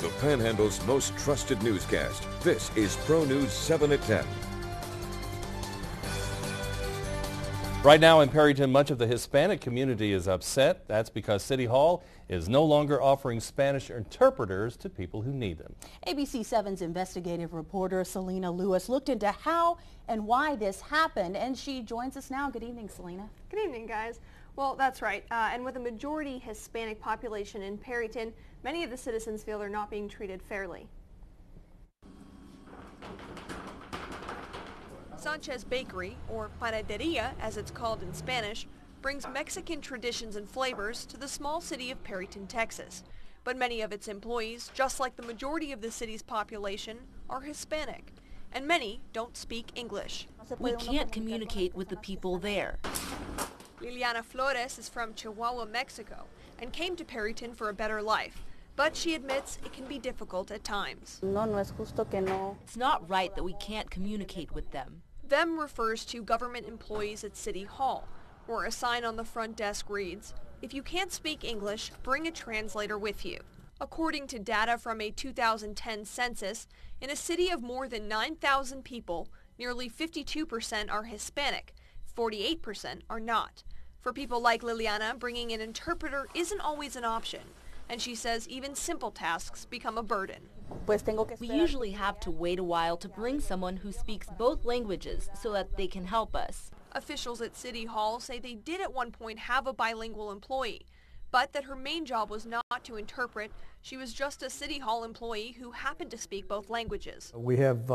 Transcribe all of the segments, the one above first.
the Panhandle's most trusted newscast. This is Pro News 7 at 10. Right now in Perryton, much of the Hispanic community is upset. That's because City Hall is no longer offering Spanish interpreters to people who need them. ABC 7's investigative reporter Selena Lewis looked into how and why this happened, and she joins us now. Good evening, Selena. Good evening, guys. Well, that's right. And with a majority Hispanic population in Perryton, many of the citizens feel they're not being treated fairly. Sanchez Bakery, or Panaderia as it's called in Spanish, brings Mexican traditions and flavors to the small city of Perryton, Texas. But many of its employees, just like the majority of the city's population, are Hispanic. And many don't speak English. We can't communicate with the people there. Liliana Flores is from Chihuahua, Mexico, and came to Perryton for a better life. But she admits it can be difficult at times. It's not right that we can't communicate with them. Them refers to government employees at City Hall, where a sign on the front desk reads, "If you can't speak English, bring a translator with you." According to data from a 2010 census, in a city of more than 9,000 people, nearly 52% are Hispanic, 48% are not. For people like Liliana, bringing an interpreter isn't always an option. And she says even simple tasks become a burden. We usually have to wait a while to bring someone who speaks both languages so that they can help us. Officials at City Hall say they did at one point have a bilingual employee, but that her main job was not to interpret. She was just a City Hall employee who happened to speak both languages. We have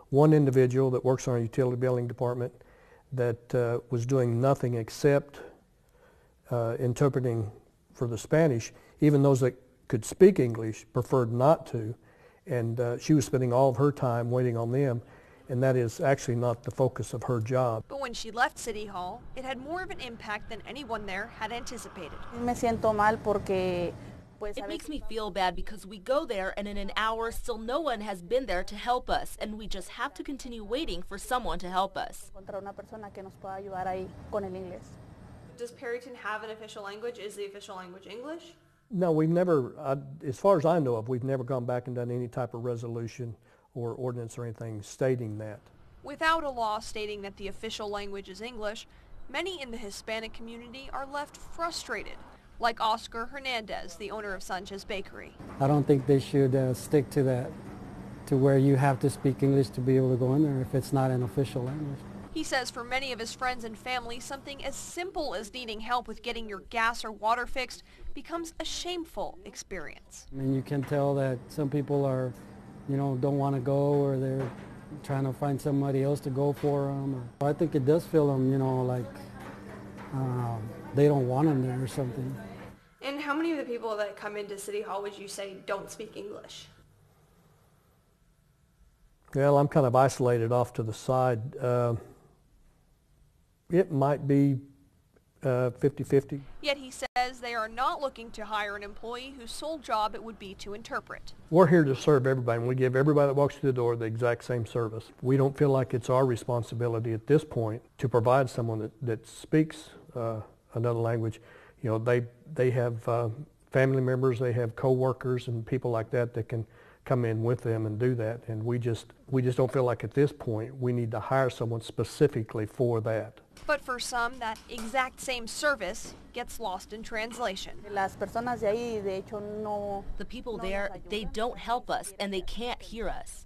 one individual that works on our utility billing department that was doing nothing except interpreting for the Spanish. Even those that could speak English preferred not to, and she was spending all of her time waiting on them, and that is actually not the focus of her job. But when she left City Hall, it had more of an impact than anyone there had anticipated. It makes me feel bad because we go there and in an hour still no one has been there to help us, and we just have to continue waiting for someone to help us. Does Perryton have an official language? Is the official language English? No, we've never, as far as I know of, we've never gone back and done any type of resolution or ordinance or anything stating that. Without a law stating that the official language is English, many in the Hispanic community are left frustrated, like Oscar Hernandez, the owner of Sanchez Bakery. I don't think they should stick to that, to where you have to speak English to be able to go in there if it's not an official language. He says for many of his friends and family, something as simple as needing help with getting your gas or water fixed becomes a shameful experience. I mean, you can tell that some people are, don't want to go, or they're trying to find somebody else to go for them. I think it does feel them, like they don't want them there or something. And how many of the people that come into City Hall would you say don't speak English? Well, I'm kind of isolated off to the side. It might be 50-50. Yet he says they are not looking to hire an employee whose sole job it would be to interpret. We're here to serve everybody, and we give everybody that walks through the door the exact same service. We don't feel like it's our responsibility at this point to provide someone that speaks another language. They have family members, they have co-workers and people like that that can come in with them and do that, and we just don't feel like at this point we need to hire someone specifically for that. But for some, that exact same service gets lost in translation. The people there, they don't help us and they can't hear us.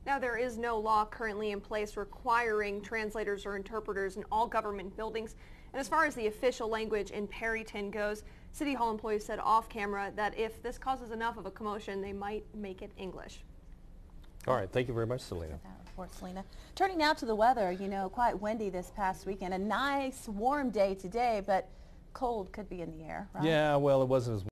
Now, there is no law currently in place requiring translators or interpreters in all government buildings. And as far as the official language in Perryton goes, City Hall employees said off camera that if this causes enough of a commotion, they might make it English. All right, thank you very much, Selena. Selena. Turning now to the weather, quite windy this past weekend. A nice warm day today, but cold could be in the air, right? Yeah, well, it wasn't as